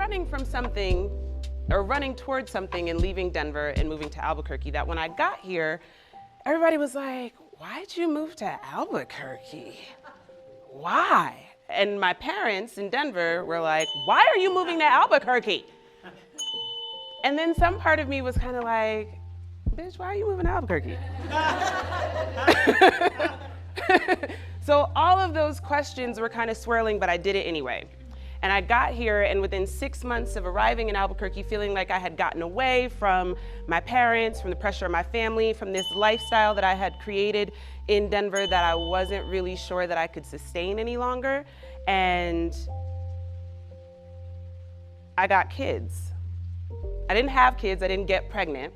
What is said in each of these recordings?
running from something, or running towards something and leaving Denver and moving to Albuquerque, that when I got here, everybody was like, why'd you move to Albuquerque? Why? And my parents in Denver were like, why are you moving to Albuquerque? And then some part of me was kind of like, bitch, why are you moving to Albuquerque? So all of those questions were kind of swirling, but I did it anyway. And I got here, and within 6 months of arriving in Albuquerque, feeling like I had gotten away from my parents, from the pressure of my family, from this lifestyle that I had created in Denver that I wasn't really sure that I could sustain any longer. And I got kids. I didn't have kids, I didn't get pregnant,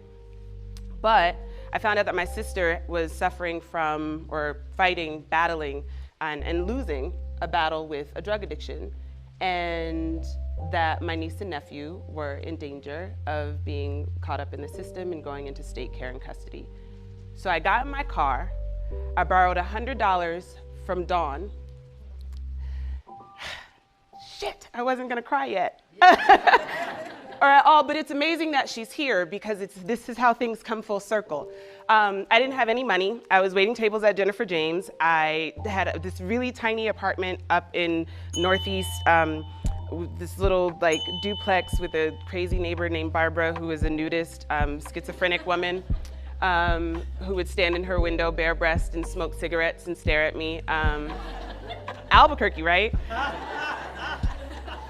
but I found out that my sister was suffering from, or fighting, battling, and losing a battle with a drug addiction, and that my niece and nephew were in danger of being caught up in the system and going into state care and custody. So I got in my car, I borrowed $100 from Dawn. Shit, I wasn't gonna cry yet. Or at all, but it's amazing that she's here because this is how things come full circle. I didn't have any money. I was waiting tables at Jennifer James. I had this really tiny apartment up in Northeast, this little like duplex with a crazy neighbor named Barbara, who was a nudist, schizophrenic woman, who would stand in her window bare-breasted and smoke cigarettes and stare at me. Albuquerque, right?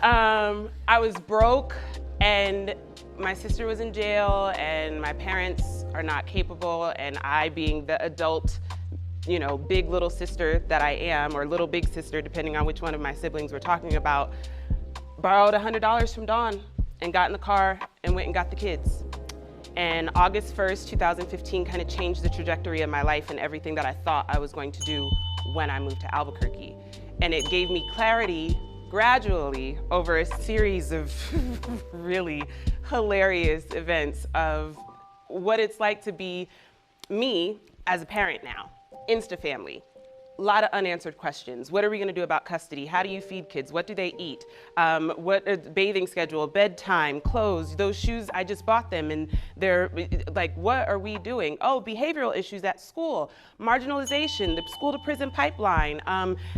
I was broke, and my sister was in jail, and my parents are not capable, and I, being the adult, you know, big little sister that I am, or little big sister, depending on which one of my siblings we're talking about, borrowed $100 from Dawn and got in the car and went and got the kids. And August 1st, 2015 kind of changed the trajectory of my life and everything that I thought I was going to do when I moved to Albuquerque. And it gave me clarity gradually over a series of really hilarious events of what it's like to be me as a parent now, Insta-family. A lot of unanswered questions. What are we gonna do about custody? How do you feed kids? What do they eat? What bathing schedule, bedtime, clothes, those shoes, I just bought them and they're like, what are we doing? Oh, behavioral issues at school, marginalization, the school to prison pipeline.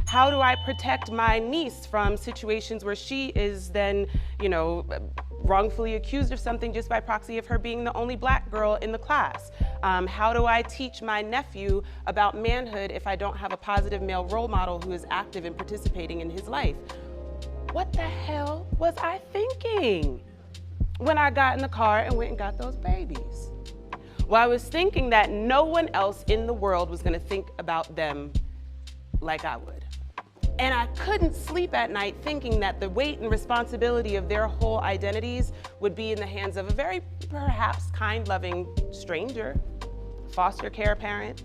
How do I protect my niece from situations where she is then, you know, wrongfully accused of something just by proxy of her being the only Black girl in the class? How do I teach my nephew about manhood if I don't have a positive male role model who is active and participating in his life? What the hell was I thinking when I got in the car and went and got those babies? Well, I was thinking that no one else in the world was gonna think about them like I would. And I couldn't sleep at night thinking that the weight and responsibility of their whole identities would be in the hands of a very, perhaps, kind, loving stranger, foster care parent.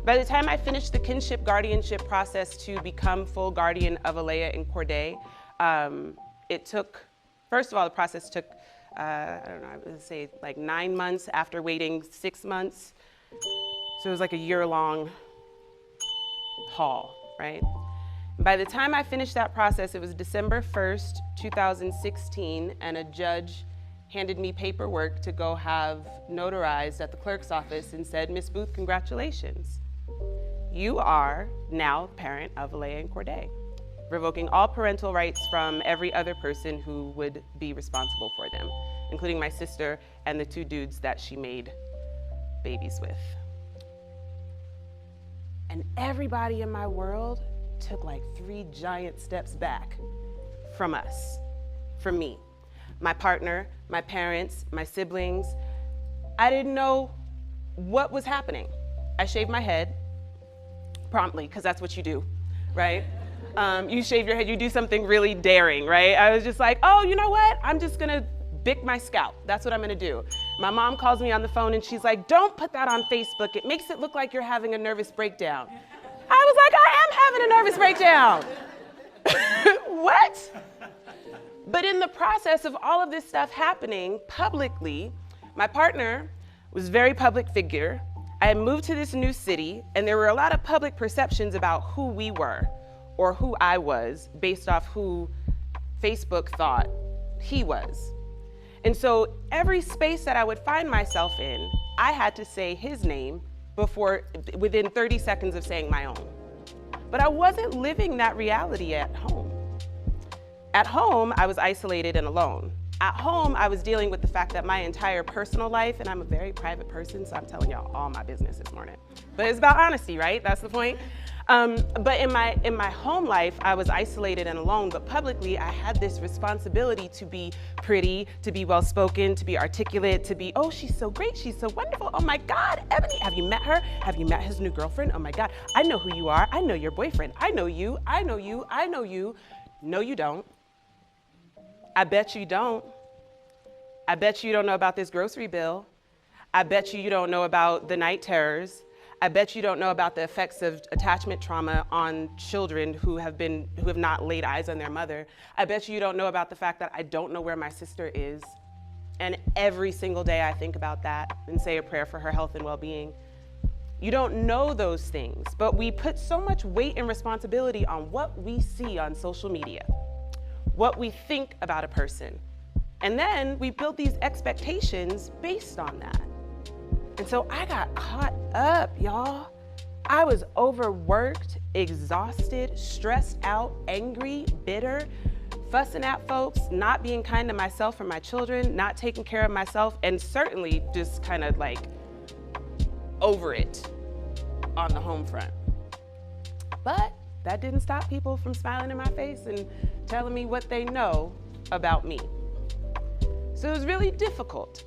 By the time I finished the kinship guardianship process to become full guardian of Alea and Corday, it took, first of all, the process took, I don't know, I would say like 9 months after waiting 6 months. So it was like a year-long haul, right? By the time I finished that process, it was December 1st, 2016, and a judge handed me paperwork to go have notarized at the clerk's office and said, Ms. Booth, congratulations. You are now parent of Alea and Corday, revoking all parental rights from every other person who would be responsible for them, including my sister and the 2 dudes that she made babies with. And everybody in my world took like 3 giant steps back from us, from me. My partner, my parents, my siblings. I didn't know what was happening. I shaved my head promptly, because that's what you do, right? You shave your head, you do something really daring, right? I was just like, oh, you know what? I'm just gonna bick my scalp. That's what I'm gonna do. My mom calls me on the phone and she's like, don't put that on Facebook. It makes it look like you're having a nervous breakdown. I was like, I am having a nervous breakdown. What? But in the process of all of this stuff happening publicly, my partner was a very public figure. I had moved to this new city, and there were a lot of public perceptions about who we were or who I was based off who Facebook thought he was. And so every space that I would find myself in, I had to say his name within 30 seconds of saying my own. But I wasn't living that reality at home. At home, I was isolated and alone. At home, I was dealing with the fact that my entire personal life, and I'm a very private person, so I'm telling y'all all my business this morning. But it's about honesty, right? That's the point. But in my home life, I was isolated and alone, but publicly, I had this responsibility to be pretty, to be well-spoken, to be articulate, to be, oh, she's so great, she's so wonderful, oh my God, Ebony, have you met her? Have you met his new girlfriend? Oh my God, I know who you are, I know your boyfriend, I know you, I know you, I know you. No, you don't. I bet you don't. I bet you don't know about this grocery bill. I bet you don't know about the night terrors. I bet you don't know about the effects of attachment trauma on children who have not laid eyes on their mother. I bet you don't know about the fact that I don't know where my sister is. And every single day I think about that and say a prayer for her health and well-being. You don't know those things, but we put so much weight and responsibility on what we see on social media, what we think about a person. And then we build these expectations based on that. And so I got caught up, y'all. I was overworked, exhausted, stressed out, angry, bitter, fussing at folks, not being kind to myself or my children, not taking care of myself, and certainly just kind of like over it on the home front. But that didn't stop people from smiling in my face and telling me what they know about me. So it was really difficult.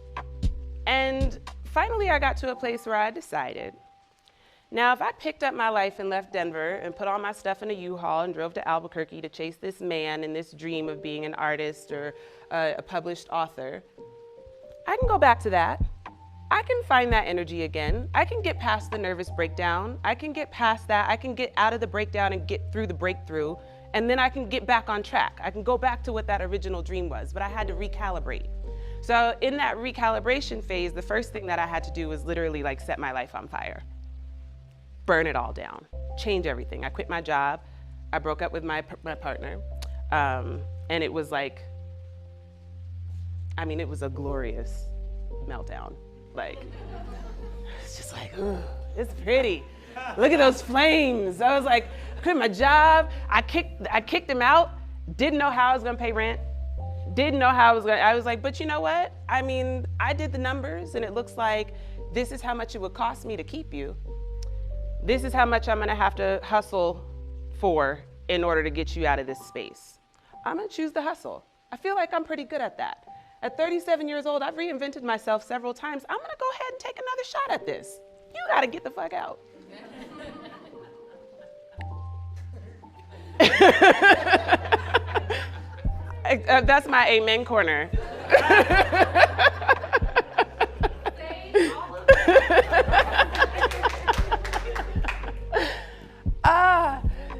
And finally, I got to a place where I decided, now if I picked up my life and left Denver and put all my stuff in a U-Haul and drove to Albuquerque to chase this man and this dream of being an artist or a published author, I can go back to that. I can find that energy again. I can get past the nervous breakdown. I can get past that. I can get out of the breakdown and get through the breakthrough. And then I can get back on track. I can go back to what that original dream was, but I had to recalibrate. So in that recalibration phase, the first thing that I had to do was literally like set my life on fire. Burn it all down, change everything. I quit my job. I broke up with my partner. And it was like, I mean, it was a glorious meltdown. Like, it's just like, ooh, it's pretty. Look at those flames. I was like, I quit my job. I kicked him out. Didn't know how I was gonna pay rent. Didn't know how I was like, but you know what? I mean, I did the numbers and it looks like this is how much it would cost me to keep you. This is how much I'm gonna have to hustle for in order to get you out of this space. I'm gonna choose the hustle. I feel like I'm pretty good at that. At 37 years old, I've reinvented myself several times. I'm gonna go ahead and take another shot at this. You gotta get the fuck out. That's my amen corner.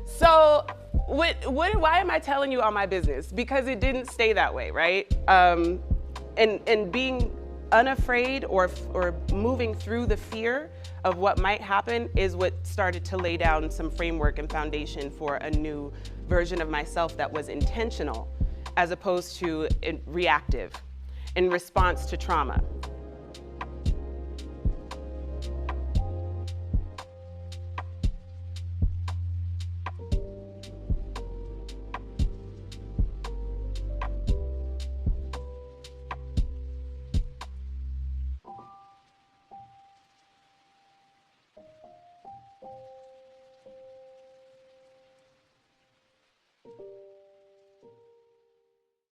So why am I telling you all my business? Because it didn't stay that way, right? And being unafraid or moving through the fear of what might happen is what started to lay down some framework and foundation for a new version of myself that was intentional as opposed to reactive in response to trauma.